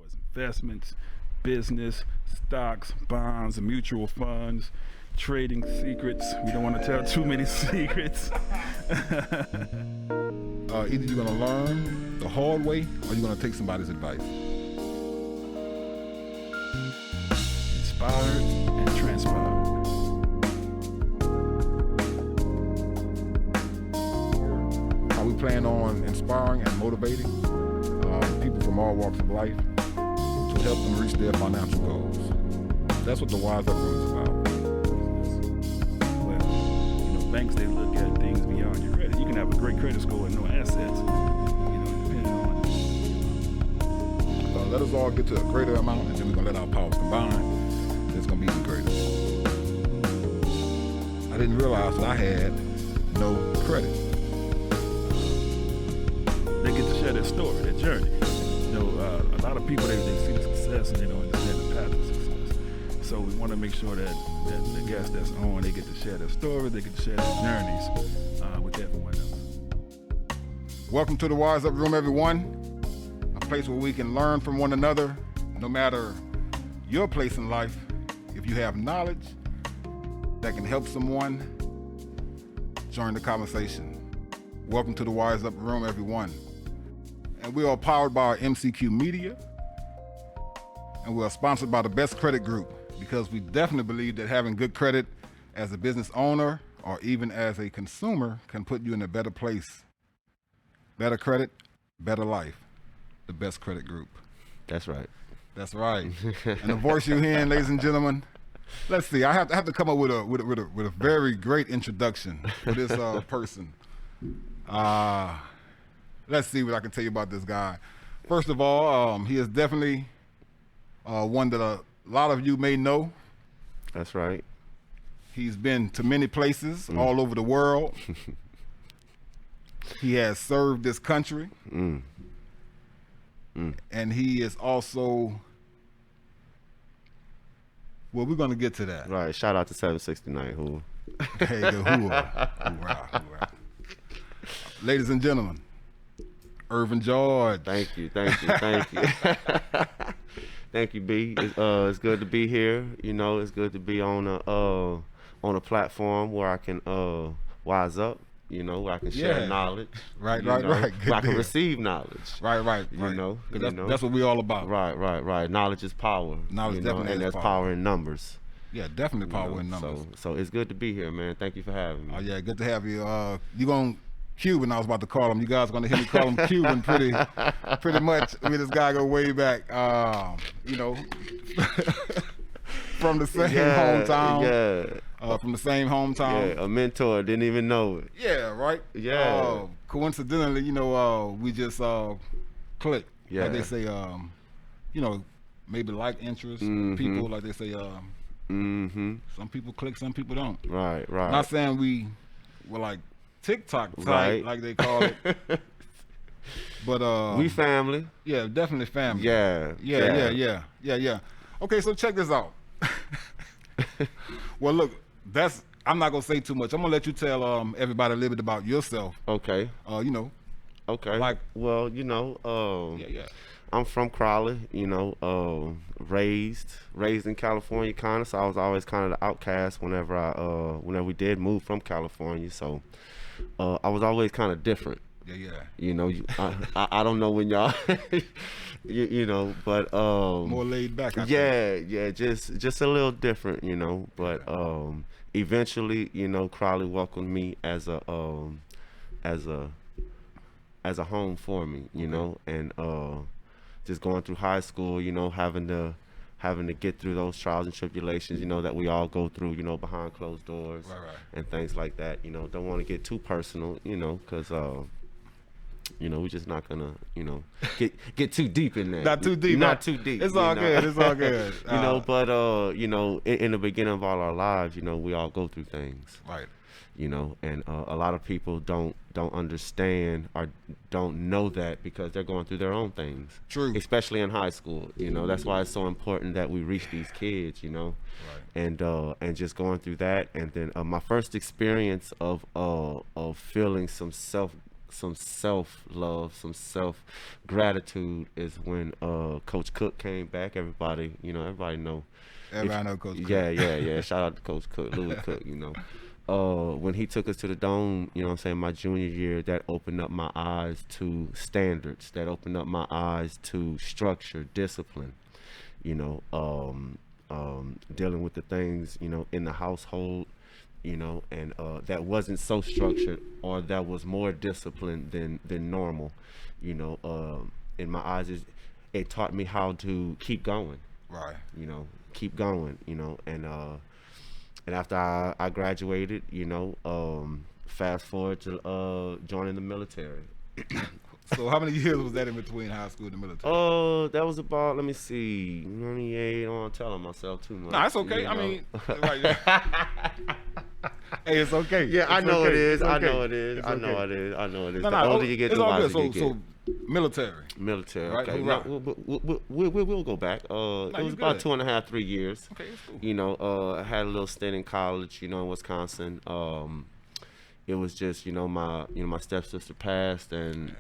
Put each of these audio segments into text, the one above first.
as investments, business, stocks, bonds, and mutual funds, trading secrets. We don't want to tell too many secrets. Either you're going to learn the hard way or you're going to take somebody's advice. Inspired and transpired. We plan on inspiring and motivating people from all walks of life to help them reach their financial goals. That's what the Wise Up Room is about. Well, banks, they look at things beyond your credit. You can have a great credit score and no assets, depending on. Let us all get to a greater amount, and then we're going to let our powers combine. It's going to be even greater. I didn't realize that I had no credit. They get to share their story, their journey. A lot of people, they see the success and they don't understand the path to success. So we want to make sure that the guests that's on, they get to share their story, they get to share their journeys with everyone else. Welcome to the Wise Up Room, everyone. A place where we can learn from one another, no matter your place in life. If you have knowledge that can help someone, join the conversation. Welcome to the Wise Up Room, everyone. And we are powered by our MCQ Media. And we are sponsored by the Best Credit Group because we definitely believe that having good credit as a business owner or even as a consumer can put you in a better place. Better credit, better life. The Best Credit Group. That's right. That's right. And the voice you're hearing, ladies and gentlemen, let's see. I have to come up with a very great introduction for this person. Let's see what I can tell you about this guy. First of all, he is definitely one that a lot of you may know. That's right. He's been to many places all over the world. He has served this country. And he is also, well, we're going to get to that. Right. Shout out to 769. Who? There you go. Hoorah. Ladies and gentlemen, Irvin George. Thank you. Thank you, B. It's good to be here. It's good to be on a platform where I can wise up. Where I can share knowledge. Right. Good where I can deal. receive knowledge. Right. That's what we're all about. Right. Knowledge is power. Knowledge definitely and is there's power in numbers. Yeah, definitely power in numbers. So it's good to be here, man. Thank you for having me. Oh yeah, good to have you. You going Cuban? I was about to call him. You guys going to hear me call him Cuban pretty much. I mean, this guy go way back. From the same hometown. Yeah. From the same hometown. Yeah, a mentor, didn't even know it. Yeah, right? Yeah. Coincidentally, we just clicked. Yeah. Like they say, maybe like interests, people, like they say, some people click, some people don't. Right. Not saying we were like TikTok type, like they call it. But we family. Yeah, definitely family. Yeah. Okay, so check this out. Well, look, I'm not gonna say too much. I'm gonna let you tell everybody a little bit about yourself. Okay. Okay. Like, well, I'm from Crowley. Raised in California, kind of. So I was always kind of the outcast whenever we did move from California. So I was always kind of different. Yeah. I don't know when y'all, but more laid back. Just a little different, But eventually, Crowley welcomed me as a home for me, and just going through high school, having to get through those trials and tribulations, that we all go through, behind closed doors, and things like that. Don't want to get too personal, because we're just not gonna, get too deep in there. Not too deep. It's all good. It's all good. But in the beginning of all our lives, we all go through things. Right. And a lot of people don't understand or don't know that because they're going through their own things. True. Especially in high school. That's why it's so important that we reach these kids. Right. And just going through that, and then my first experience of feeling some self-love, some self-gratitude is when Coach Cook came back. Everybody know. Everybody know Coach Cook. Yeah. Shout out to Coach Cook, Louis Cook, when he took us to the Dome, my junior year, that opened up my eyes to standards, that opened up my eyes to structure, discipline, dealing with the things, in the household, and that wasn't so structured, or that was more disciplined than normal, in my eyes. It taught me how to keep going. Right. Keep going, and after I graduated, fast forward to joining the military. So how many years was that in between high school and the military? That was about, let me see, 28. I don't want to tell myself too much. Nah, it's okay. I mean, right. Hey, it's okay. Yeah, I know it is. I know it is. The older you get, the wiser you get. So military. Right, okay. Right. We'll go back. It was about 2.5, 3 years. Okay, it's cool. I had a little stint in college, in Wisconsin. It was just, my stepsister passed, and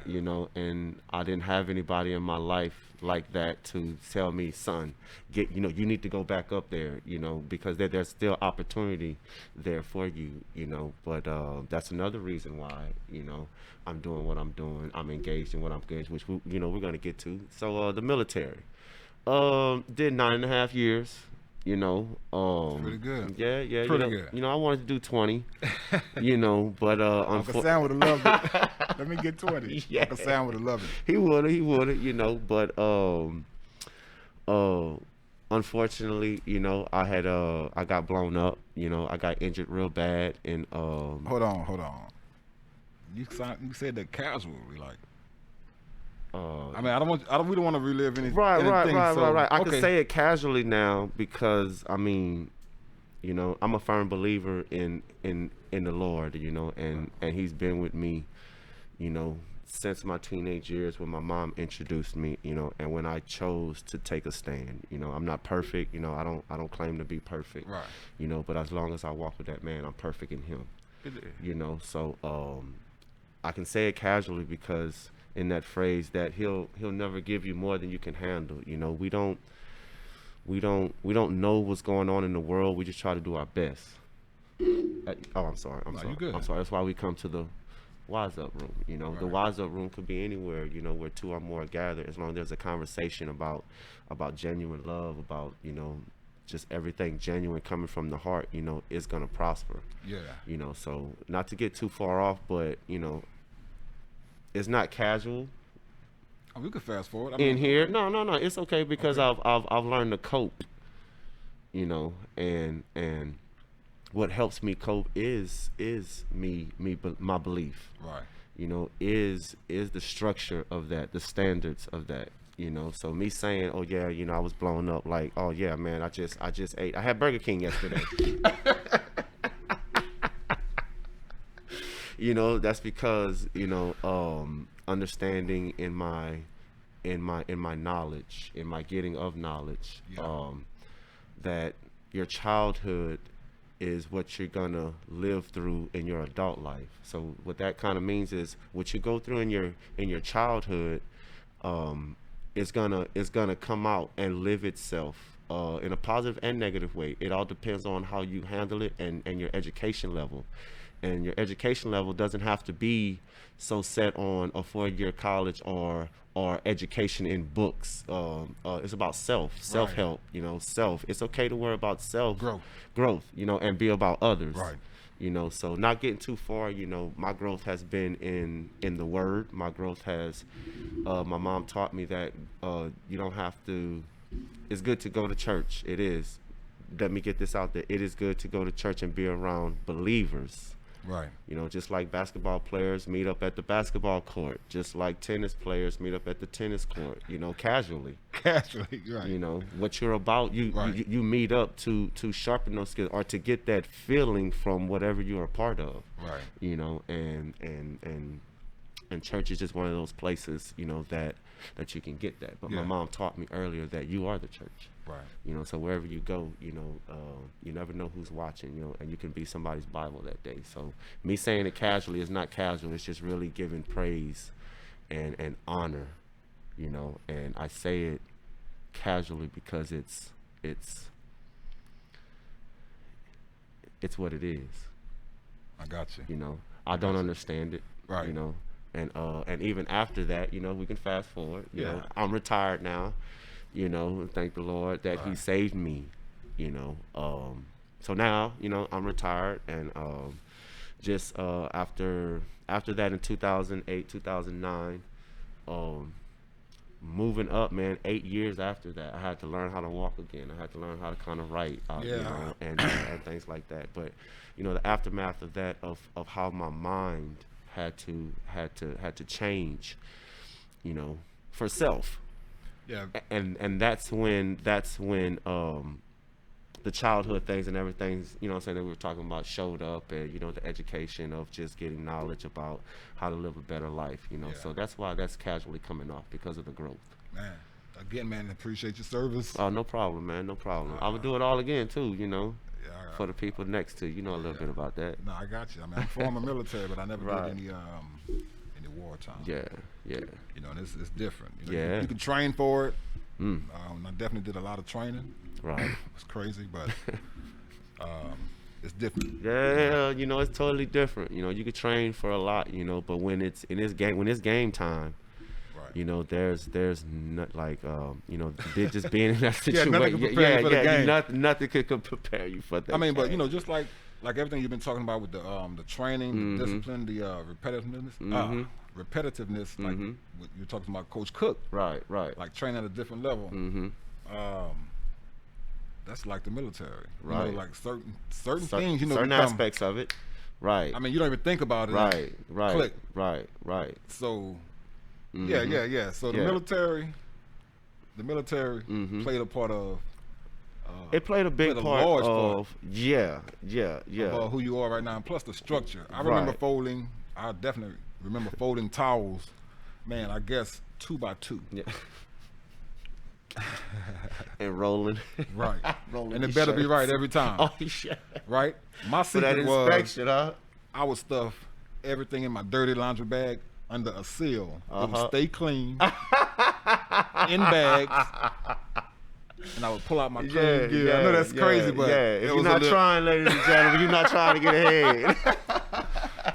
and I didn't have anybody in my life like that to tell me, son, you need to go back up there, because there's still opportunity there for you, But that's another reason why, I'm doing what I'm doing. I'm engaged in what I'm engaged, which we're gonna get to. So the military, did 9.5 years. Pretty good. Yeah. Pretty good. I wanted to do 20. But Uncle Sam would have loved it. Let me get 20. Yeah. Uncle Sam would have loved it. He would, but unfortunately, I got blown up. I got injured real bad, and Hold on. You said that casually, like. I mean, we don't want to relive anything. Right. I okay. can say it casually now because I'm a firm believer in the Lord, and He's been with me, since my teenage years when my mom introduced me, and when I chose to take a stand. I'm not perfect, I don't claim to be perfect, right. But as long as I walk with that man, I'm perfect in Him, So I can say it casually because in that phrase that he'll never give you more than you can handle. We don't know what's going on in the world. We just try to do our best. I'm sorry. You good. I'm sorry. That's why we come to the Wise Up Room. Right. The Wise Up Room could be anywhere, where two or more gather, as long as there's a conversation about genuine love, about, just everything genuine coming from the heart, is gonna prosper. Yeah. So not to get too far off, but it's not casual. Oh, we could fast forward. In here, no, it's okay because okay. I've learned to cope, and what helps me cope is my belief, right? Is the structure of that, the standards of that, So me saying, oh yeah, I was blown up, like, oh yeah, man, I just ate. I had Burger King yesterday. That's because understanding in my knowledge, in my getting of knowledge, that your childhood is what you're gonna live through in your adult life. So what that kind of means is what you go through in your childhood is gonna come out and live itself in a positive and negative way. It all depends on how you handle it and your education level. And your education level doesn't have to be so set on a 4-year college or education in books. It's about self-help, self. It's okay to worry about growth, and be about others. Right. So not getting too far, my growth has been in the Word. My growth has, my mom taught me that you don't have to, it's good to go to church. It is. Let me get this out there. It is good to go to church and be around believers. Right. Just like basketball players meet up at the basketball court, just like tennis players meet up at the tennis court, Casually, casually. right. What you're about, you meet up to sharpen those skills or to get that feeling from whatever you're a part of. Right. And And church is just one of those places, you know, that you can get that. But my mom taught me earlier that you are the church. Right. You know, so wherever you go, you know, you never know who's watching, you know, and you can be somebody's Bible that day. So me saying it casually is not casual. It's just really giving praise and honor, you know, and I say it casually because it's what it is. I got you. You know, I don't understand it. Right. You know, and even after that, you know, we can fast forward. You know, I'm retired now. You know, thank the Lord that He saved me. You know, so now, you know, I'm retired, and just after that in 2008, 2009, moving up, man, 8 years after that, I had to learn how to walk again. I had to learn how to kind of write, you know, and things like that. But, you know, the aftermath of that, of how my mind had to change, you know, for self. Yeah. And that's when the childhood things and everything, you know what I'm saying, that we were talking about showed up, and, you know, the education of just getting knowledge about how to live a better life, you know. So that's why that's casually coming off, because of the growth. Man, again, man, appreciate your service. Oh, no problem, man, no problem. I would do it all again too, you know, for the people next to you, know, a little bit about that. No, I got you. I mean, I'm former military, but I never did any wartime. Yeah. You know, and it's different. You know, Yeah. you can train for it. I definitely did a lot of training. Right. It's crazy, but it's different. Yeah, you know, it's totally different. You know, you could train for a lot, you know, but when it's game time, you know, there's not like, you know, just being in that situation. Nothing could prepare you for that. I mean, but you know, just like everything you've been talking about with the training, the discipline, the repetitiveness, like what you're talking about Coach Cook. Right. Like training at a different level. That's like the military. Right. You know, like certain things, you know, certain aspects of it. Right. I mean, you don't even think about it. Right. Click. Right. So, yeah. So the military played a part of. It played a big part of. Yeah. Of who you are right now, and plus the structure. I remember folding. I definitely remember folding towels. Man, I guess 2 by 2. Yeah. And rolling. Right. And it better be right every time. Oh, yeah. Right? My secret was inspection, I would stuff everything in my dirty laundry bag under a seal. It would stay clean in bags. And I would pull out my clean gear. I know that's crazy, but if you're not trying, ladies and gentlemen, you're not trying to get ahead.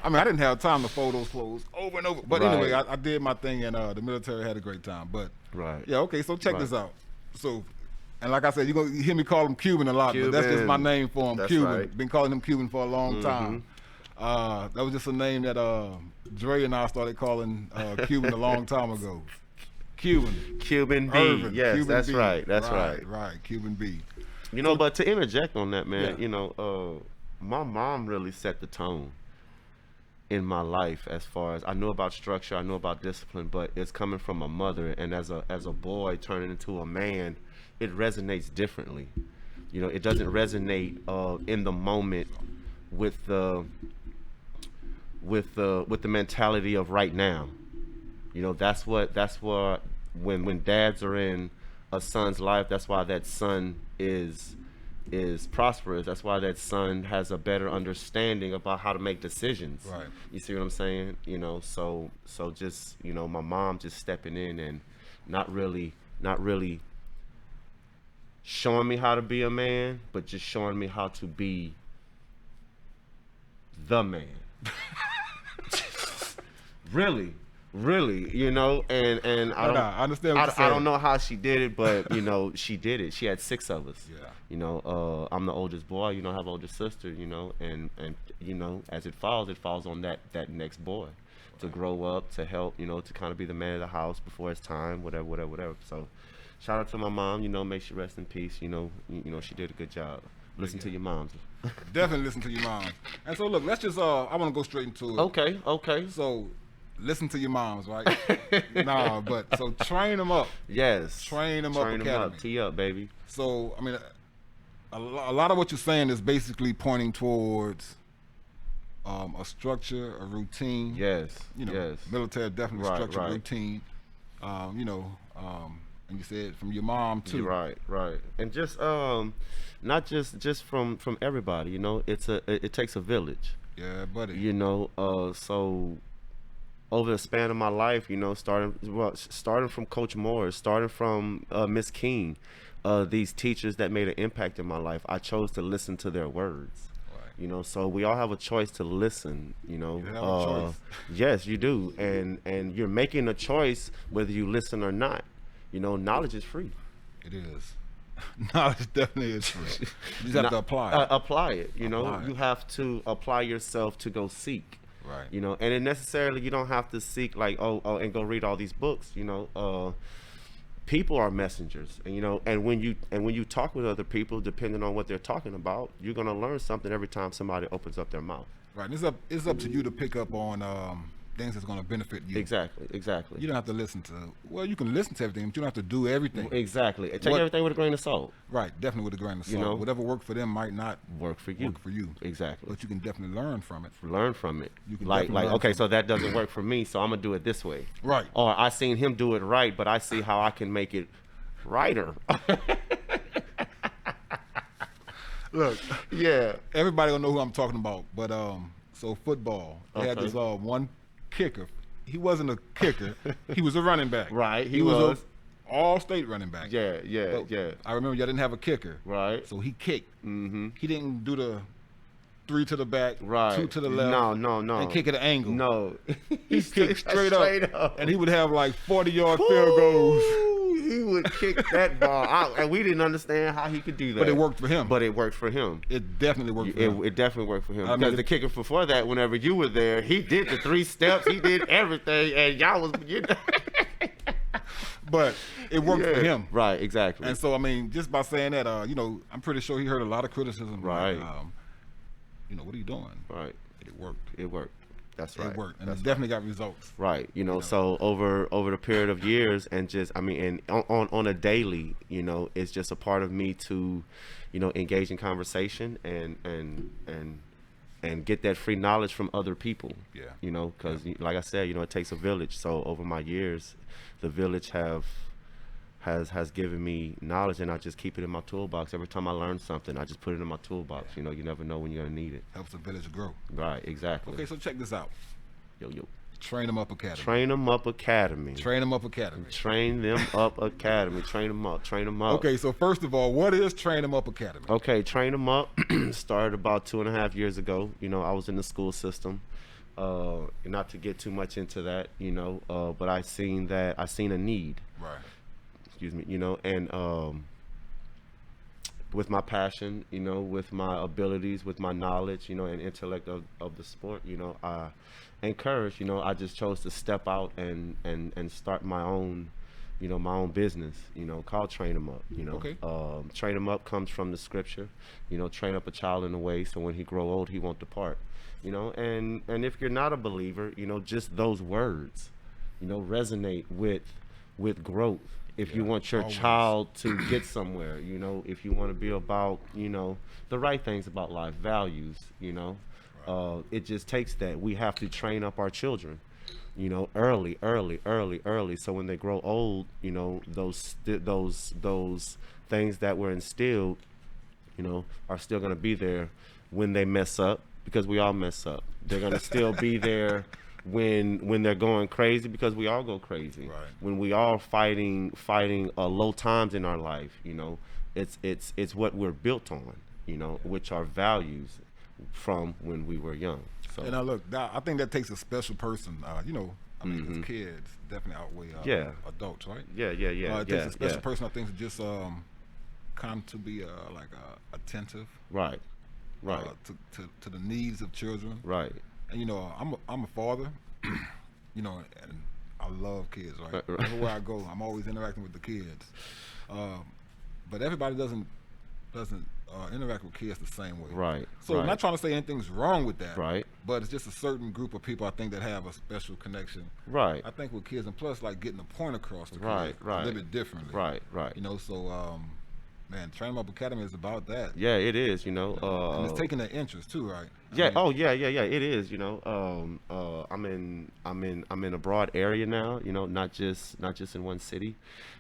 I mean, I didn't have time to fold those clothes over and over. But anyway, I did my thing, and the military had a great time. But yeah, okay, so check this out. So, and like I said, you're going to hear me call him Cuban a lot, but that's just my name for him, that's Cuban. Right. Been calling him Cuban for a long time. That was just a name that Dre and I started calling Cuban a long time ago. Cuban B. Irvin, yes, Cuban that's B. right. That's right. Right, Cuban B. You know, but to interject on that, man, you know, my mom really set the tone in my life, as far as I knew about structure, I knew about discipline, but it's coming from my mother, and as a boy turning into a man, it resonates differently. You know, it doesn't resonate in the moment with the mentality of right now. You know, that's what when dads are in a son's life, that's why that son is prosperous. That's why that son has a better understanding about how to make decisions. Right. You see what I'm saying? You know, so just, you know, my mom just stepping in and not really showing me how to be a man, but just showing me how to be the man. Really, you know, and I understand what I don't know how she did it, but, you know, she did it. She had 6 of us. Yeah. You know, I'm the oldest boy, you know, I have an older sister, you know, and you know, as it falls on that next boy to grow up, to help, you know, to kind of be the man of the house before it's time, whatever. So shout out to my mom, you know, may she rest in peace, you know, she did a good job. Listen to your moms. Definitely listen to your moms. And so look, let's just I want to go straight into it. Okay. So listen to your moms, right? But so train them up. Yes. Train them up. Tee up, baby. So I mean, a lot of what you're saying is basically pointing towards a structure, a routine. Yes. You know, Yes. military definitely Right, structure, right. routine. You know, and you said from your mom too. Right, right, and just not just from everybody. You know, it takes a village. Yeah, buddy. You know, so over the span of my life, you know, starting from Coach Moore, starting from Miss King, these teachers that made an impact in my life, I chose to listen to their words. Right. You know, so we all have a choice to listen. You know, You have a choice. yes, you do, and you're making a choice whether you listen or not. You know, knowledge is free. It is. Knowledge definitely is free. You just have to apply it. Apply it. You know, Apply it. you have to apply yourself to go seek. Right. You know, and it necessarily, you don't have to seek like and go read all these books. You know, people are messengers, and you know, and when you talk with other people, depending on what they're talking about, you're gonna learn something every time somebody opens up their mouth. Right. And it's up to you to pick up on things that's going to benefit you. Exactly. Exactly. You don't have to listen to. Well, you can listen to everything, but you don't have to do everything. Exactly. Take everything with a grain of salt. Right. Definitely with a grain of salt. You know? Whatever worked for them might not Work for you. Exactly. But you can definitely learn from it. Learn from it. You can like definitely learn okay, from so that doesn't work for me, so I'm gonna do it this way. Right. Or I seen him do it right, but I see how I can make it righter. Look, Yeah. everybody don't know who I'm talking about, but so football. They had Okay. this one kicker. He wasn't a kicker. He was a running back. Right, he He was was. a all-state running back. Yeah, yeah, But yeah. I remember y'all didn't have a kicker. Right. So he kicked. Mm-hmm. He didn't do the 3 to the back, Right. 2 to the left. No. And kick at an angle. No. He kicked straight up. And he would have like 40-yard field goals. Ooh, he would kick that ball out, and we didn't understand how he could do that. But it worked for him. But it worked for him. It definitely worked for him. It definitely worked for him. I mean, Because the kicker before that, whenever you were there, he did the 3 steps, he did everything, and y'all was, you know. But it worked for him. Right, exactly. And so, I mean, just by saying that, you know, I'm pretty sure he heard a lot of criticism. Right. Like, you know, what are you doing? Right. But it worked. It worked. That's right. It worked. And That's it definitely got results. right. You know, so over the period of years, and just, I mean, and on a daily, you know, it's just a part of me to, you know, engage in conversation and get that free knowledge from other people. Yeah. You know, because like I said, you know, it takes a village. So over my years, the village has given me knowledge, and I just keep it in my toolbox. Every time I learn something, I just put it in my toolbox. You know, you never know when you're gonna need it. Helps the village grow. Right, exactly. Okay, so check this out. Yo. Train 'em Up Academy. Train 'em up academy. Train 'em Up Academy. Train them up academy. Train them up. Train them up. Okay, so first of all, what is Train 'em Up Academy? Okay, Train them up started about 2.5 years ago. You know, I was in the school system. Not to get too much into that, you know, but I seen a need. Right. Excuse me, you know, and with my passion, you know, with my abilities, with my knowledge, you know, and intellect of the sport, you know, I encourage, you know, I just chose to step out and start my own, you know, my own business, you know, called Train 'em Up, you know. Okay. Train 'em up comes from the scripture, you know, train up a child in the way so when he grow old, he won't depart, you know, and if you're not a believer, you know, just those words, you know, resonate with growth. If you want your always. child to get somewhere, you know, if you want to be about, you know, the right things about life, values, you know, it just takes that. We have to train up our children, you know, early. So when they grow old, you know, those things that were instilled, you know, are still going to be there when they mess up, because we all mess up. They're going to still be there when they're going crazy, because we all go crazy. Right. When we are fighting low times in our life, you know, it's what we're built on, you know, which are values from when we were young. So And look, I think that takes a special person. You know, I mean, 'cause kids definitely outweigh adults, right? yeah. It takes a special person, I think, to just come to be attentive, Right. to the needs of children. Right. And you know, I'm a father, you know, and I love kids, right? Right. Everywhere I go, I'm always interacting with the kids. But everybody doesn't interact with kids the same way. Right. So right. I'm not trying to say anything's wrong with that. Right. But it's just a certain group of people, I think, that have a special connection. Right. I think with kids, and plus like getting a point across to Right, kids right. a little bit differently. Right. You know, so Man, Train 'em Up Academy is about that. Yeah, it is. You know, and it's taking the interest too, right? Yeah. Yeah. It is. You know, I'm in a broad area now. You know, not just in one city.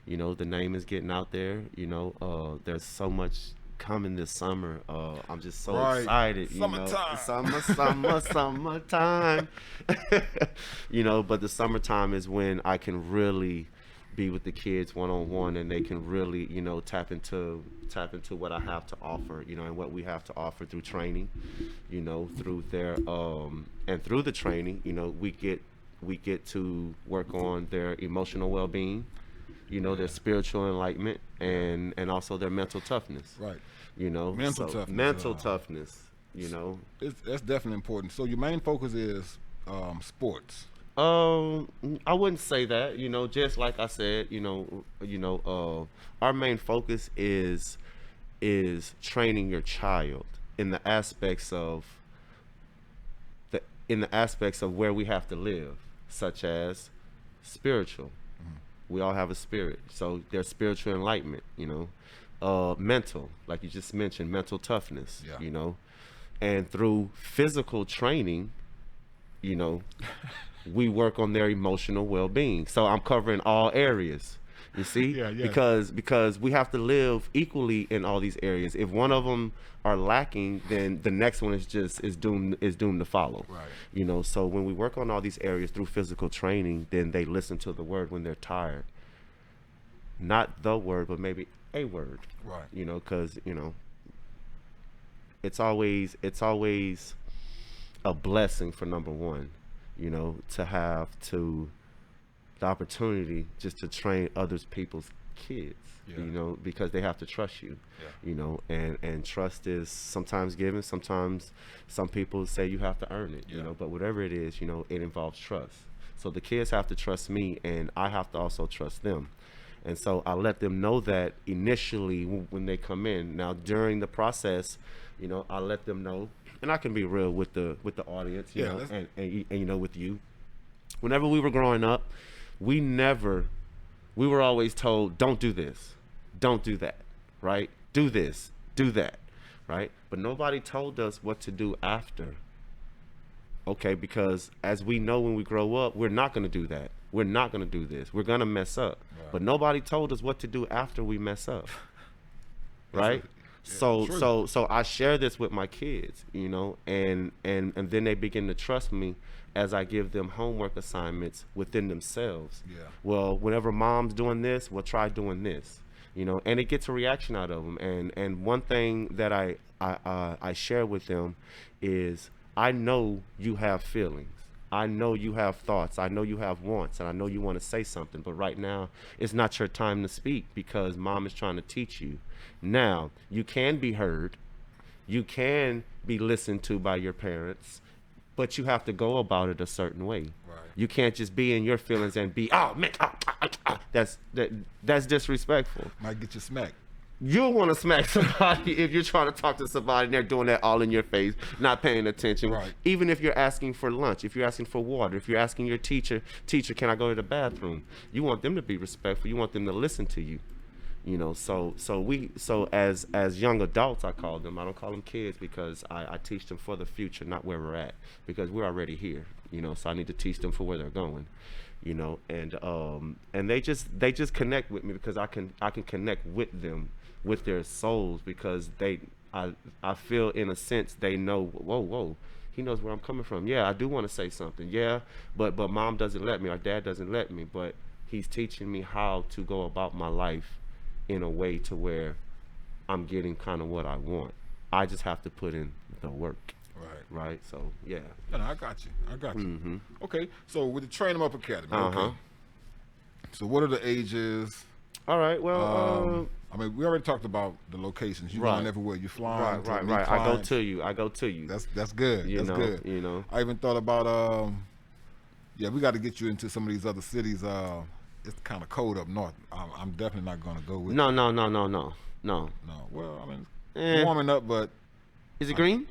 You know, the name is getting out there. You know, there's so much coming this summer. I'm just so excited. Summertime. You know, summertime. You know, but the summertime is when I can really be with the kids one-on-one, and they can really, you know, tap into what I have to offer, you know, and what we have to offer through training, you know, through their and through the training, you know, we get to work on their emotional well-being, you know, their spiritual enlightenment, and also their mental toughness. Right. You know, mental toughness, you know. That's definitely important. So your main focus is sports. I wouldn't say that, you know, just like I said, our main focus is training your child in the aspects of where we have to live, such as spiritual. We all have a spirit, so there's spiritual enlightenment, you know, mental, like you just mentioned, mental toughness, you know, and through physical training, you know, we work on their emotional well-being. So I'm covering all areas, you see, because we have to live equally in all these areas. If one of them are lacking, then the next one is doomed to follow. Right. You know, so when we work on all these areas through physical training, then they listen to the word when they're tired. Not the word, but maybe a word. Right. You know, because, you know, it's always a blessing for number one, you know, to have the opportunity just to train others people's kids, you know, because they have to trust you, you know, and trust is sometimes given, sometimes some people say you have to earn it, you know, but whatever it is, you know, it involves trust. So the kids have to trust me, and I have to also trust them. And so I let them know that initially when they come in. Now during the process, you know, I let them know, and I can be real with the audience, you know, and you know, with you. Whenever we were growing up, we were always told, don't do this, don't do that, right? Do this, do that, right? But nobody told us what to do after. Okay, because as we know, when we grow up, we're not going to do that. We're not going to do this. We're going to mess up. Right. But nobody told us what to do after we mess up. Right? So I share this with my kids, you know, and then they begin to trust me as I give them homework assignments within themselves. Yeah. Well, whenever mom's doing this, we'll try doing this, you know, and it gets a reaction out of them. And one thing that I share with them is, I know you have feelings. I know you have thoughts. I know you have wants, and I know you want to say something, but right now it's not your time to speak because mom is trying to teach you. Now, you can be heard. You can be listened to by your parents, but you have to go about it a certain way. Right. You can't just be in your feelings and be, oh man, that's disrespectful. Might get you smacked. You'll want to smack somebody if you're trying to talk to somebody and they're doing that all in your face, not paying attention. Right. Even if you're asking for lunch, if you're asking for water, if you're asking your teacher, can I go to the bathroom? You want them to be respectful. You want them to listen to you. You know, so as young adults, I call them. I don't call them kids because I teach them for the future, not where we're at, because we're already here. You know, so I need to teach them for where they're going. You know, and they just connect with me because I can connect with them, with their souls, because I feel in a sense they know, whoa, he knows where I'm coming from. Yeah, I do want to say something. Yeah, but mom doesn't let me, or dad doesn't let me, but he's teaching me how to go about my life in a way to where I'm getting kind of what I want. I just have to put in the work. Right. So yeah. No, I got you. Mm-hmm. Okay. So with the Train 'em Up Academy. Okay. So what are the ages? All right. Well, I mean, we already talked about the locations. You're going everywhere. You're flying. Right. I go to you. That's good. That's good. You know. I even thought about we got to get you into some of these other cities. It's kind of cold up north. I'm definitely not going to go with. No. Well, I mean, warming up, but is it green?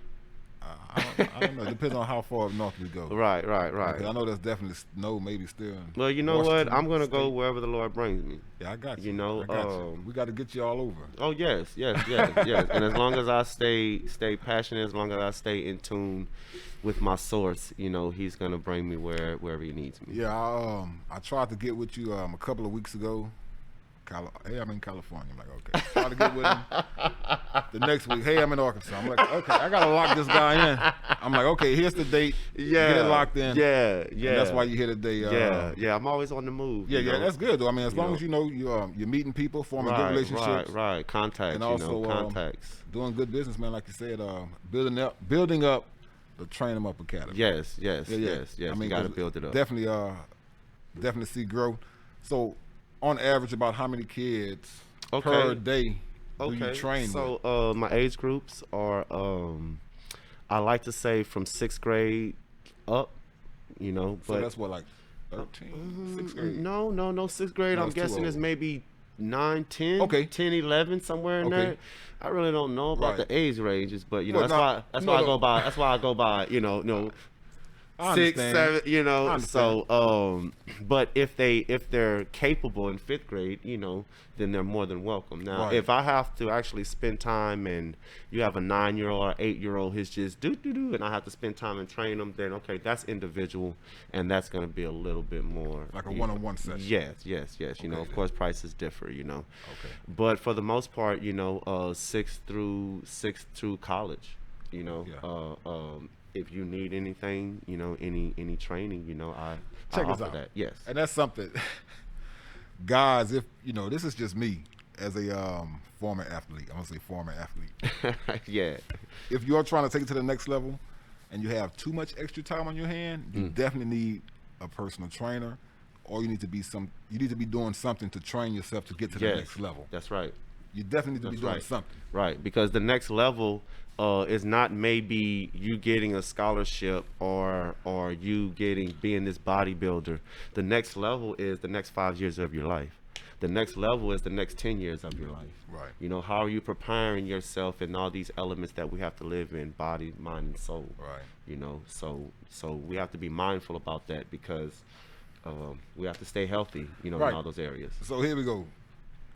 I don't know. It depends on how far up north we go. Right. Because I know there's definitely snow, maybe still. Well, you know Washington what? I'm gonna go State. wherever the Lord brings me. Yeah, I got you. You know, I got you. We got to get you all over. Oh yes. And as long as I stay passionate, as long as I stay in tune with my source, you know, He's gonna bring me wherever He needs me. Yeah, I tried to get with you a couple of weeks ago. Hey, I'm in California. I'm like, okay. Try to get with him. The next week, hey, I'm in Arkansas. I'm like, okay, I gotta lock this guy in. I'm like, okay, here's the date. Yeah. Get it locked in. Yeah. And that's why you're here today. Yeah. I'm always on the move. Yeah, you know? that's good though. I mean, as long as you know you're meeting people, forming good relationships. Right. Contacts. And also contacts. Doing good business, man. Like you said, building up the Train 'em Up Academy. Yes. Yeah. I mean, you gotta build it up. Definitely see growth. So, on average, about how many kids per day do you train with? So my age groups are, I like to say from 6th grade up, you know. So but that's what, like 13, 6th grade? No, 6th grade. No, I'm it's too guessing is old. maybe 9, 10, 10, 11, somewhere in there. I really don't know about the age ranges, but you know, that's why I go by, you know, I 6, understand. 7, you know. So, but if they're capable in 5th grade, you know, then they're more than welcome. Now, if I have to actually spend time and you have a 9-year-old or 8-year-old who's just do, and I have to spend time and train them, then okay, that's individual, and that's going to be a little bit more like a one-on-one session. Yes. You know, of course, prices differ. You know, but for the most part, you know, 6th through college, you know, if you need anything, you know, any training, you know, I offer that. Yes. And that's something, guys, if, you know, this is just me as a former athlete. I'm going to say former athlete. Yeah. If you're trying to take it to the next level and you have too much extra time on your hand, you definitely need a personal trainer, or you need to be doing something to train yourself to get to the next level. That's right. You definitely need to be doing something. Right, because the next level is not maybe you getting a scholarship or you being this bodybuilder. The next level is the next 5 years of your life. The next level is the next 10 years of your life. Right. You know, how are you preparing yourself in all these elements that we have to live in, body, mind, and soul. Right. You know, so we have to be mindful about that because we have to stay healthy, you know, in all those areas. So here we go.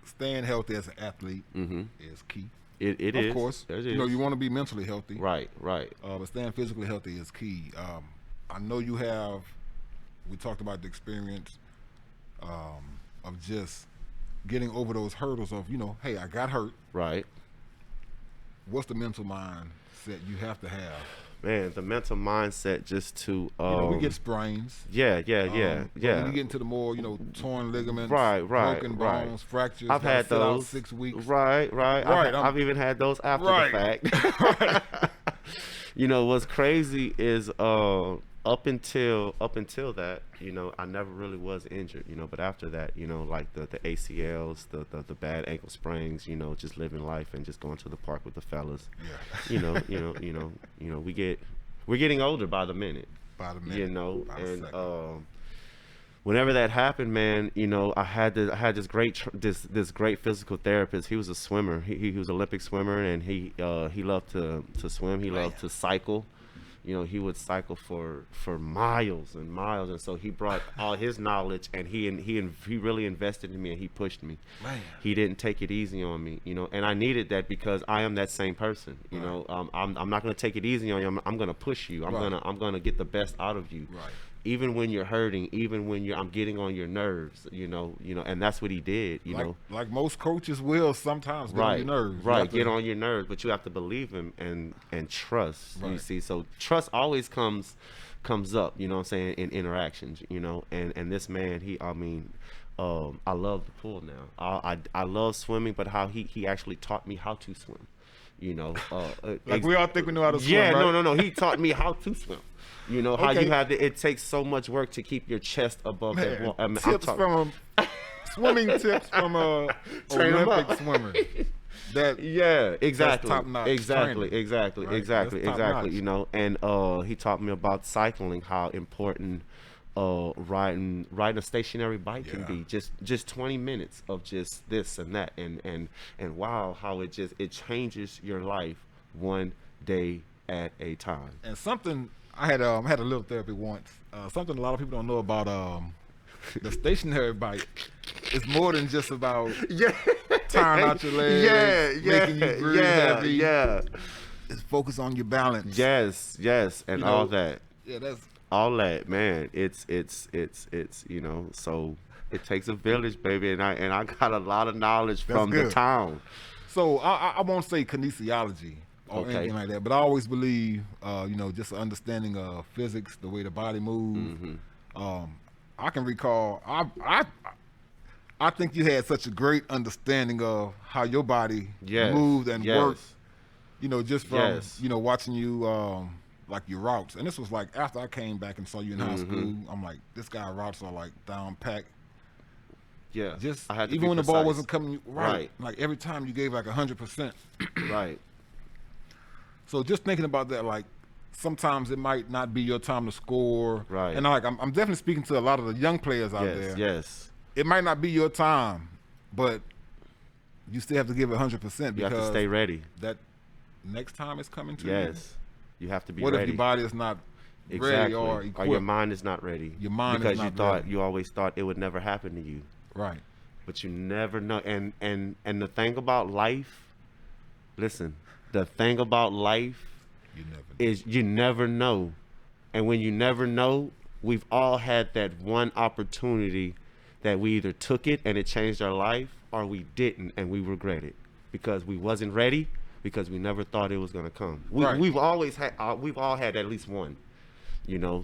Staying healthy as an athlete is key. It is. Of course. It is. You know, you want to be mentally healthy. Right. But staying physically healthy is key. I know we talked about the experience of just getting over those hurdles of, you know, hey, I got hurt. Right. What's the mental mindset you have to have? Man, the mental mindset just to you know, we get sprains. Yeah. When you get into the more, you know, torn ligaments, broken bones, fractures. I've had those. Out 6 weeks. Right. I've even had those after the fact. You know, what's crazy is up until that, you know, I never really was injured, you know, but after that, you know, like the ACLs, the bad ankle sprains, you know, just living life and just going to the park with the fellas. Yeah. You know, we're getting older by the minute. You know, and whenever that happened, man, you know, I had this great physical therapist. He was a swimmer. He was an Olympic swimmer, and he loved to swim. He loved to cycle. You know, he would cycle for miles and miles, and so he brought all his knowledge, and he really invested in me, and he pushed me. Man. He didn't take it easy on me, you know, and I needed that because I am that same person. You know, I'm not going to take it easy on you. I'm going to push you. I'm gonna get the best out of you. Right. Even when you're hurting, even when I'm getting on your nerves, you know, and that's what he did, you know. Like most coaches will sometimes get on your nerves. Right, get on your nerves, but you have to believe him and trust. You see, so trust always comes up, you know what I'm saying, in interactions, you know. And this man, I love the pool now. I love swimming, but how he actually taught me how to swim. You know, we all think we know how to swim. Yeah, right? no. He taught me how to swim. You know how you have to. It takes so much work to keep your chest above that wall. I mean, Swimming tips from a Olympic swimmer. Exactly. Top-notch Exactly. Right? You know, and he taught me about cycling, how important riding a stationary bike can be. Just 20 minutes of just this and that, and wow, how it changes your life one day at a time. And something I had a little therapy once. Something a lot of people don't know about the stationary bike. It's more than just about tiring out your legs, making you breathe heavy. Yeah. It's focus on your balance. Yes, and You all know, that. Yeah, that's All that, man. It's so it takes a village, baby, and I got a lot of knowledge from the good. town. So I won't say kinesiology or anything like that, but I always believe, just an understanding of physics, the way the body moves. I can recall, I think you had such a great understanding of how your body moved and worked. Just from watching you like your routes. And this was like after I came back and saw you in high school. I'm like, this guy routes are like down packed. Yeah, Just I had to even be when precise. the ball wasn't coming right, like every time you gave like 100%. Right. So just thinking about that, like sometimes it might not be your time to score. Right. And I'm definitely speaking to a lot of the young players out there. Yes. It might not be your time, but you still have to give it 100% because You have to stay ready. that next time is coming to you. Yes. You have to be What ready. if your body is not exactly. ready or equipped? Or your mind is not ready. Your mind because is not you ready. you always thought it would never happen to you. Right. But you never know. And the thing about life, listen, the thing about life is you never know. And when you never know, we've all had that one opportunity that we either took it and it changed our life, or we didn't and we regret it because we wasn't ready, because we never thought it was going to come. We've all had at least one.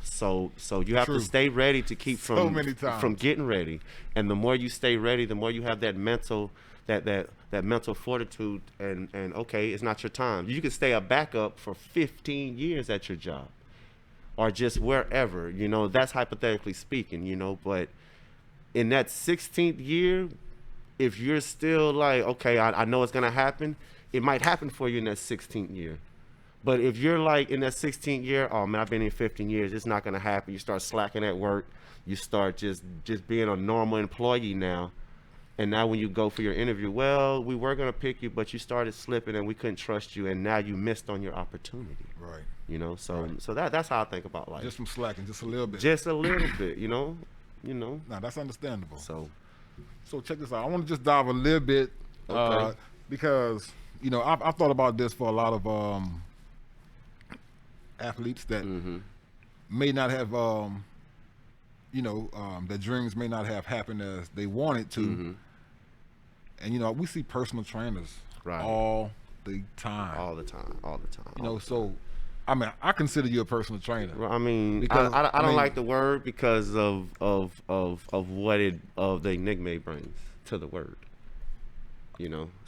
So you have to stay ready to keep from getting ready. And the more you stay ready, the more you have that mental mental fortitude and okay, it's not your time. You can stay a backup for 15 years at your job or just wherever, that's hypothetically speaking, but in that 16th year, if you're still like, okay, I know it's going to happen, it might happen for you in that 16th year. But if you're like in that 16th year, oh man, I've been in 15 years, it's not gonna happen. You start slacking at work, you start just being a normal employee now. And now when you go for your interview, well, we were gonna pick you, but you started slipping and we couldn't trust you, and now you missed on your opportunity. Right. So that's how I think about life. Just from slacking, just a little bit. Just a little bit, No, that's understandable. So check this out. I want to just dive a little bit because I've thought about this for a lot of athletes that may not have their dreams may not have happened as they wanted to. And we see personal trainers all the time. So I mean, I consider you a personal trainer. Well, I mean, because, I don't like the word because of what the enigma brings to the word. I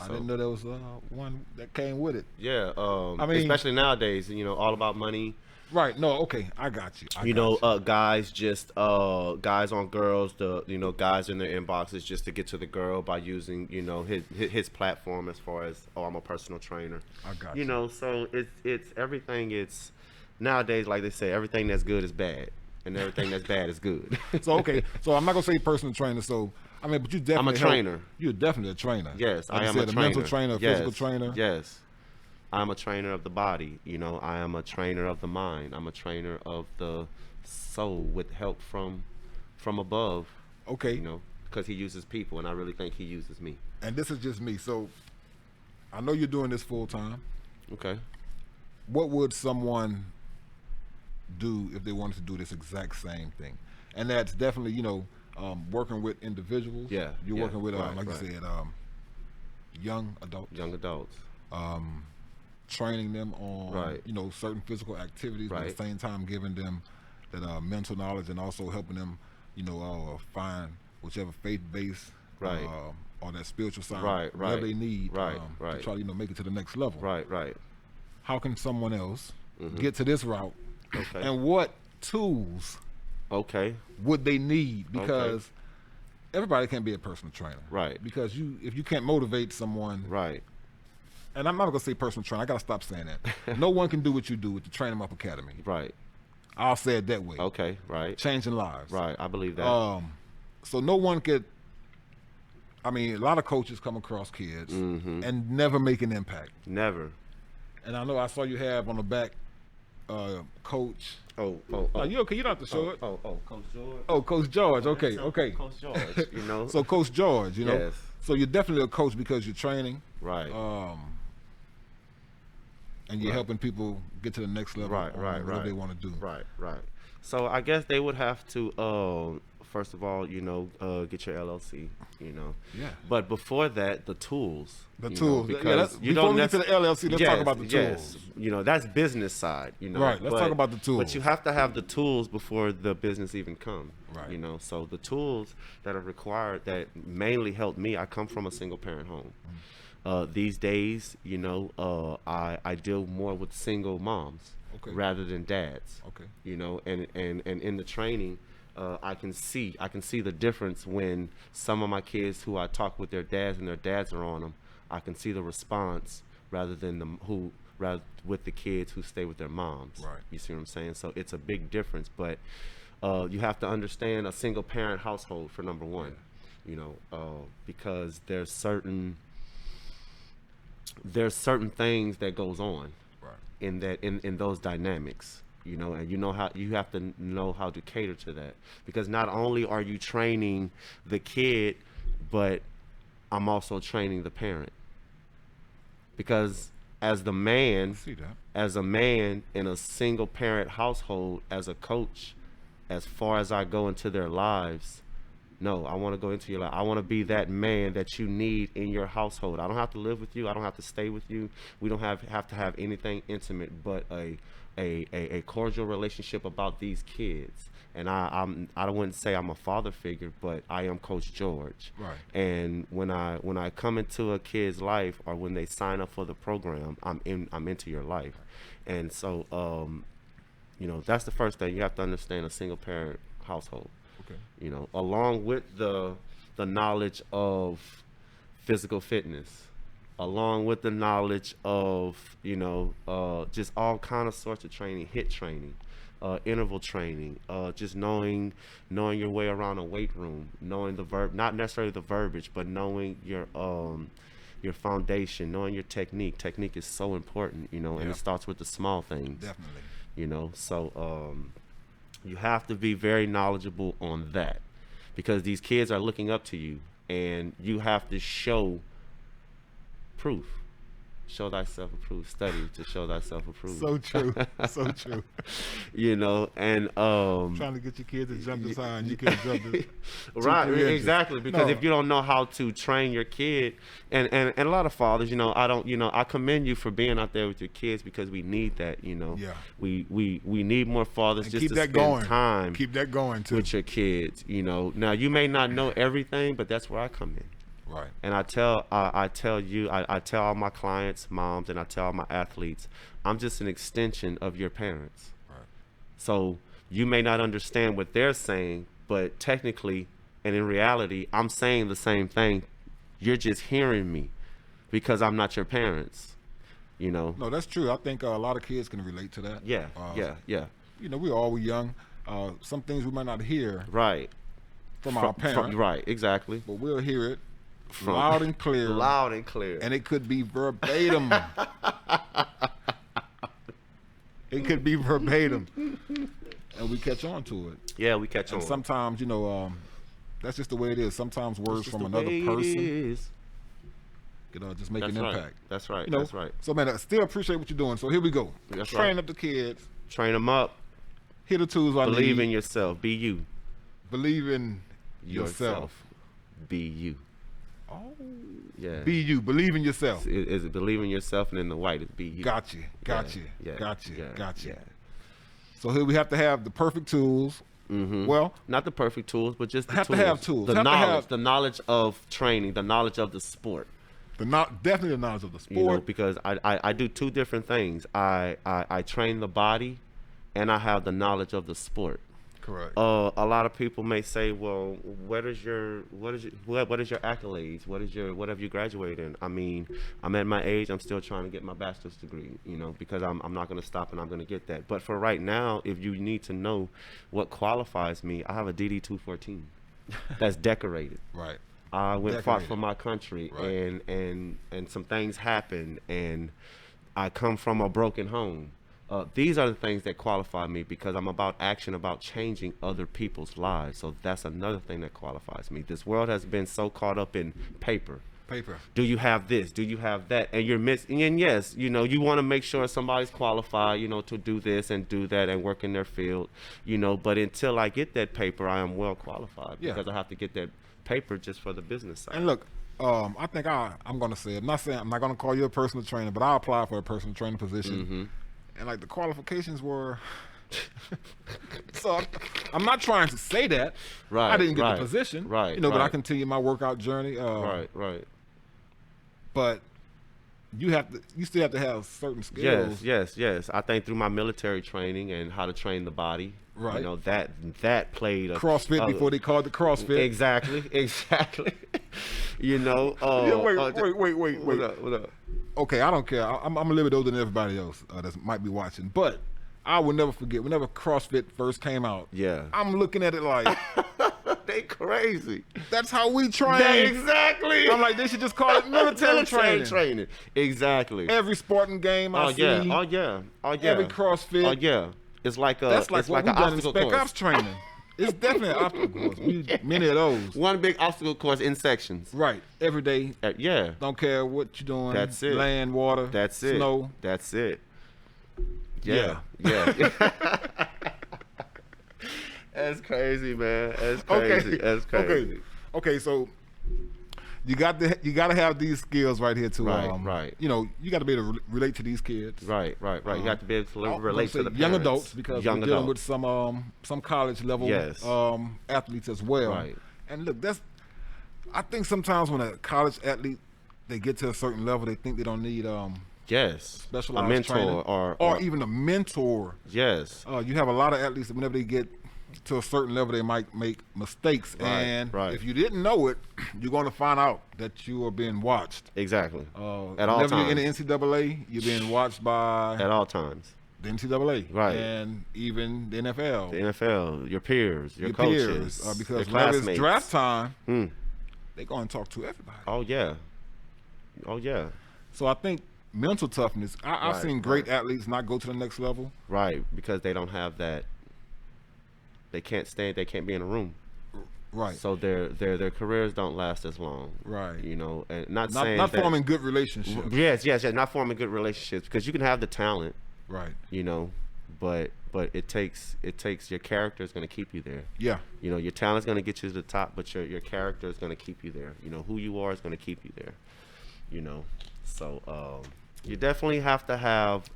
didn't know there was one that came with it. Yeah, I mean, especially nowadays, all about money. Right. No. Okay. I got you. Guys guys on girls, guys in their inboxes just to get to the girl by using, his platform as far as, I'm a personal trainer. I got you. So it's everything. It's nowadays, like they say, everything that's good is bad, and everything that's bad is good. So okay. So I'm not gonna say personal trainer. So I mean, but you definitely. I'm a trainer. You're definitely a trainer. Yes, like I am a trainer. mental trainer, physical trainer. Yes. I'm a trainer of the body, I am a trainer of the mind. I'm a trainer of the soul with help from above. Okay. Because he uses people, and I really think he uses me. And this is just me. So I know you're doing this full time. Okay. What would someone do if they wanted to do this exact same thing? And that's definitely, working with individuals. Yeah. You're working with, you said, young adults. Young adults. Training them on certain physical activities, but at the same time giving them that mental knowledge and also helping them find whichever faith base or that spiritual side whatever they need to try to make it to the next level. Right. How can someone else get to this route? Okay. And what tools would they need? Because everybody can't be a personal trainer. Right. Because if you can't motivate someone, and I'm not gonna say personal trainer, I gotta stop saying that. No one can do what you do with the Train 'em Up Academy. Right. I'll say it that way. Okay, right. Changing lives. Right, I believe that. So no one could, a lot of coaches come across kids and never make an impact. Never. And I know I saw you have on the back Coach. Oh, You okay? You don't have to show it. Coach George. Oh, Coach George. Okay. Coach George, you know. So Coach George, you know. Yes. So you're definitely a coach because you're training. Right. And you're helping people get to the next level. Right. Whatever they want to do. Right. So I guess they would have to, first of all, you know, get your LLC, you know. Yeah. But before that, the tools. The you tools. Know, Before we get to the LLC, let's talk about the tools. Yes. You know, that's business side, you know. Right. Let's talk about the tools. But you have to have the tools before the business even come. Right. You know, so the tools that are required that mainly helped me, I come from a single parent home. These days, you know, I deal more with single moms rather than dads. Okay. You know, and in the training, I can see the difference when some of my kids who I talk with their dads and their dads are on them. I can see the response rather than with the kids who stay with their moms. Right. You see what I'm saying? So it's a big difference, but you have to understand a single parent household for number one. You know, because there's certain things that goes on in those dynamics, you know, and you have to know how to cater to that, because not only are you training the kid, but I'm also training the parent, because as a man in a single parent household, as a coach, as far as I go into their lives, no, I want to go into your life. I want to be that man that you need in your household. I don't have to live with you. I don't have to stay with you. We don't have to have anything intimate, but a cordial relationship about these kids. And I wouldn't say I'm a father figure, but I am Coach George. Right. And when I come into a kid's life, or when they sign up for the program, I'm into your life. And so you know, that's the first thing. You have to understand a single parent household. Okay. You know, along with the knowledge of physical fitness, along with the knowledge of, you know, just all kind of sorts of training, HIIT training, interval training, just knowing your way around a weight room, knowing not necessarily the verbiage, but knowing your foundation, knowing your technique. Technique is so important, you know, and it starts with the small things. Definitely. You know, so you have to be very knowledgeable on that, because these kids are looking up to you, and you have to show proof. Show thyself approved. Study to show thyself approved. So true. So true. You know, and trying to get your kids to jump this high, and you can't jump this. Right, exactly. Because if you don't know how to train your kid, and a lot of fathers, you know, I commend you for being out there with your kids, because we need that, you know. Yeah. We need more fathers and just keep to that spend going. time. Keep that going too. With your kids, you know. Now you may not know everything, but that's where I come in. Right. And I tell all my clients, moms, and I tell all my athletes, I'm just an extension of your parents. Right. So you may not understand what they're saying, but technically and in reality, I'm saying the same thing. You're just hearing me because I'm not your parents, you know. No, that's true. I think a lot of kids can relate to that. Yeah, yeah. You know, we're all young. Some things we might not hear from our parents. Right, exactly. But we'll hear it. Loud and clear. Loud and clear. And it could be verbatim. It could be verbatim. And we catch on to it. Yeah, we catch on. And sometimes, you know, that's just the way it is. Sometimes words from another person just make an impact. That's right. You know, that's right. So, man, I still appreciate what you're doing. So here we go. Train up the kids. Train them up. Hit the tools I need. Believe in yourself. Be you. Believe in yourself. Be you. Oh, yeah. Be you. Believe in yourself. Is it believe in yourself, and then the white is be you. Got you. Yeah. So here we have to have the perfect tools. Mm-hmm. Well, not the perfect tools, but just the have tools. To have tools. The knowledge of training, the knowledge of the sport. Definitely the knowledge of the sport. You know, because I do two different things. I train the body, and I have the knowledge of the sport. Correct. A lot of people may say, well, what is your accolades? What have you graduated in? I mean, I'm at my age, I'm still trying to get my bachelor's degree, you know, because I'm not going to stop, and I'm going to get that. But for right now, if you need to know what qualifies me, I have a DD 214 that's decorated. Right. I fought for my country, right. and some things happened, and I come from a broken home. These are the things that qualify me because I'm about action, about changing other people's lives. So that's another thing that qualifies me. This world has been so caught up in paper. Do you have this? Do you have that? And you're missing. And yes, you know, you want to make sure somebody's qualified, you know, to do this and do that and work in their field, you know. But until I get that paper, I am well qualified because I have to get that paper just for the business side. And look, I think I'm going to say it. I'm not going to call you a personal trainer, but I applied for a personal trainer position. And like the qualifications were. So I'm not trying to say that I didn't get the position, you know, but I continue my workout journey. Right. But you still have to have certain skills. Yes. I think through my military training and how to train the body, you know, that played a CrossFit before they called it CrossFit. Exactly. You know. Wait. What up? Okay, I don't care. I'm a little bit older than everybody else that might be watching, but I will never forget whenever CrossFit first came out. Yeah. I'm looking at it like they crazy. That's how we train. Exactly. I'm like, they should just call it military training. Exactly. Every sporting game I see. Oh yeah. Every CrossFit. Oh yeah. It's like that's like it's what like we an done in obstacle Spec course. Ops training. It's definitely an obstacle course. Many of those. One big obstacle course in sections. Right. Every day. Yeah. Don't care what you're doing. That's it. Land, water. That's it. Snow. That's it. Yeah. That's crazy, man. That's crazy. That's crazy. Okay. So you got to have these skills right here to right. You know, you got to be able to relate to these kids. Right. You have to be able to relate to the parents. Young adults because we're dealing with some college level athletes as well. Right. And look, I think sometimes when a college athlete they get to a certain level, they think they don't need specialized a mentor training or even a mentor. Yes. You have a lot of athletes that whenever they get to a certain level, they might make mistakes. And if you didn't know it, you're going to find out that you are being watched. Exactly. At all times. Whenever you're in the NCAA, you're being watched by... At all times. The NCAA. Right. And even the NFL. The NFL, your peers, your coaches, because your whenever classmates. it's draft time, they're going to talk to everybody. Oh, yeah. So I think mental toughness, I've seen great athletes not go to the next level. Right, because they don't have that. They can't be in a room. Right. So their careers don't last as long. Right. You know, and not forming good relationships. Yes, not forming good relationships because you can have the talent. Right. You know, but it takes your character is going to keep you there. Yeah. You know, your talent's going to get you to the top, but your character is going to keep you there. You know, who you are is going to keep you there. You know, so you definitely have to have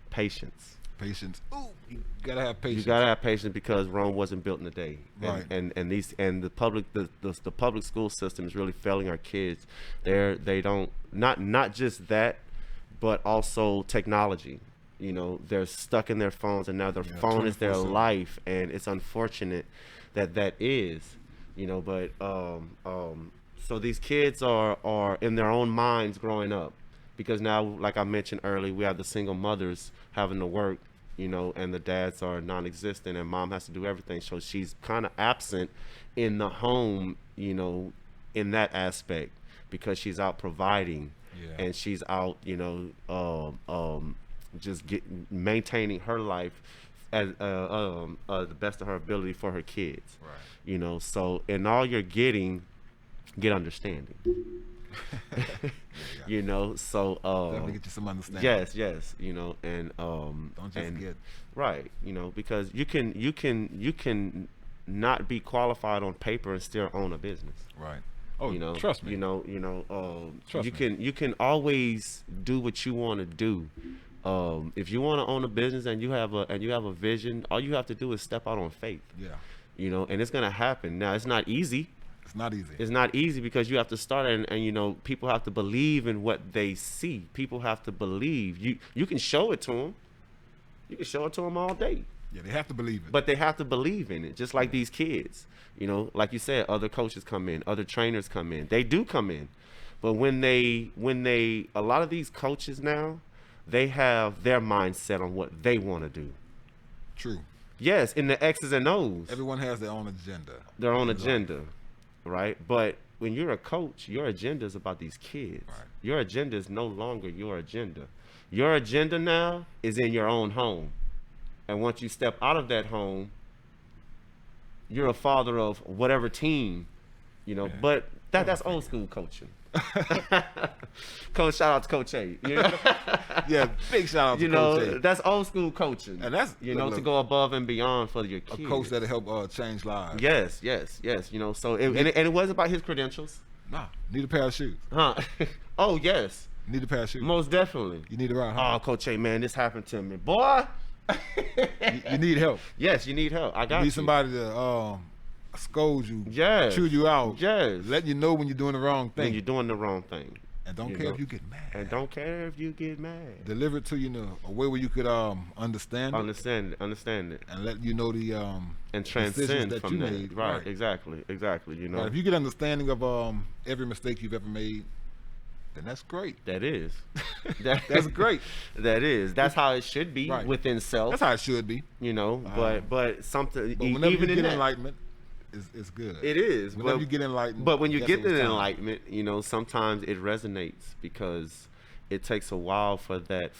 patience. Ooh, you gotta have patience. You gotta have patience because Rome wasn't built in a day. Right. And the public school system is really failing our kids. They don't not just that, but also technology. You know, they're stuck in their phones, and now their phone is their life, and it's unfortunate that is. You know, but so these kids are in their own minds growing up. Because now, like I mentioned earlier, we have the single mothers having to work, you know, and the dads are non-existent, and mom has to do everything. So she's kind of absent in the home, you know, in that aspect because she's out providing, and she's out, you know, just maintaining her life as the best of her ability for her kids. Right. You know, so in all you're getting, get understanding. You know, so definitely get you some understanding. Yes, you know, and don't just get right, you know, because you can not be qualified on paper and still own a business. Right. Oh, you know, trust me. You can always do what you want to do. If you want to own a business and you have a vision, all you have to do is step out on faith. Yeah. You know, and it's gonna happen. Now, it's not easy. It's not easy because you have to start and you know, people have to believe in what they see. People have to believe. You can show it to them. You can show it to them all day. Yeah, they have to believe it. But they have to believe in it, just like these kids. You know, like you said, other coaches come in, other trainers come in. They do come in. But when a lot of these coaches now, they have their mindset on what they want to do. True. Yes, in the X's and O's. Everyone has their own agenda. Right? But when you're a coach, your agenda is about these kids. Right. Your agenda is no longer your agenda. Your agenda now is in your own home. And once you step out of that home, you're a father of whatever team, you know. But that's old school coaching. Coach, shout out to Coach A. You know? Yeah, big shout out to Coach A. That's old school coaching. And that's, look, to go above and beyond for your kids. A coach that'll help change lives. Yes. You know, so and it wasn't about his credentials. Nah, need a pair of shoes. Huh? Oh yes. Need a pair of shoes. Most definitely. You need a ride home. Oh, Coach A, man, this happened to me, boy. You need help. Yes, you need help. I got you. You Need somebody to scold you, yes, chew you out, yes, let you know when you're doing the wrong thing. When you're doing the wrong thing. And don't care if you get mad. And don't care if you get mad. Deliver it to you in a way where you could understand it. Understand it. And let you know the and transcend that from you that. made. Right. Exactly. You know. Right. If you get understanding of every mistake you've ever made, then that's great. That is. That's great. That is. That's how it should be within self. That's how it should be. You know, but something. But whenever you get enlightenment, it's good. It is. Whenever you get enlightened. But when you get the enlightenment, you know, sometimes it resonates because it takes a while for that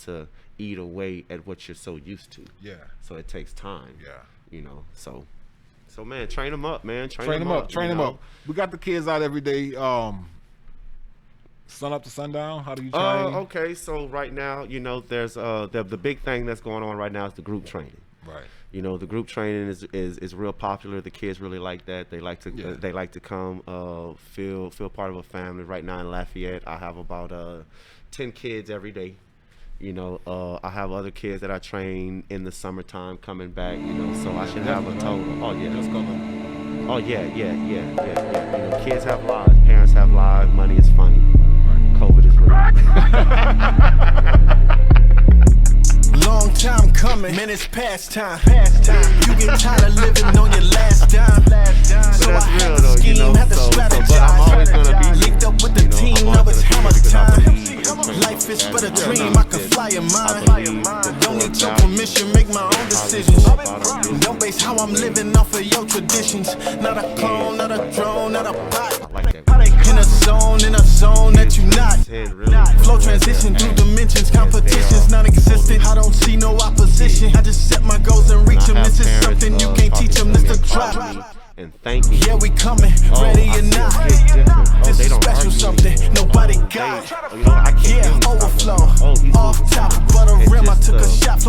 to eat away at what you're so used to. Yeah. So it takes time. Yeah. You know, so man, train them up, man. Train them up. We got the kids out every day. Sun up to sundown. How do you train? Okay. So right now, you know, there's the big thing that's going on right now is the group training. Right. You know, the group training is real popular. The kids really like that. They like to come feel part of a family. Right now in Lafayette, I have about 10 kids every day. You know, I have other kids that I train in the summertime coming back. You know, so I should have a total. Oh yeah. Just coming. Oh yeah. You know, kids have lives, parents have lives, money is funny. Right. COVID is real. Long time coming, minutes past time. You get tired of living on your last dime. So I had to scheme, had to strategize. But I'm always gonna be linked up with the team, now it's hammer time. Life is but a dream, I can fly in mine. Don't need your permission, make my own decisions. Don't base how I'm living off of your traditions. Not a clone, not a drone, not a bot. In a zone that you not. Flow transition through dimensions, competitions non-existent. I don't see no opposition. I just set my goals and reach them. This is something you can't teach them. This the drop. And thank you. Yeah, we coming, ready or not. This is special something nobody got. Yeah, overflow. Off top, but a rim. I took a shot from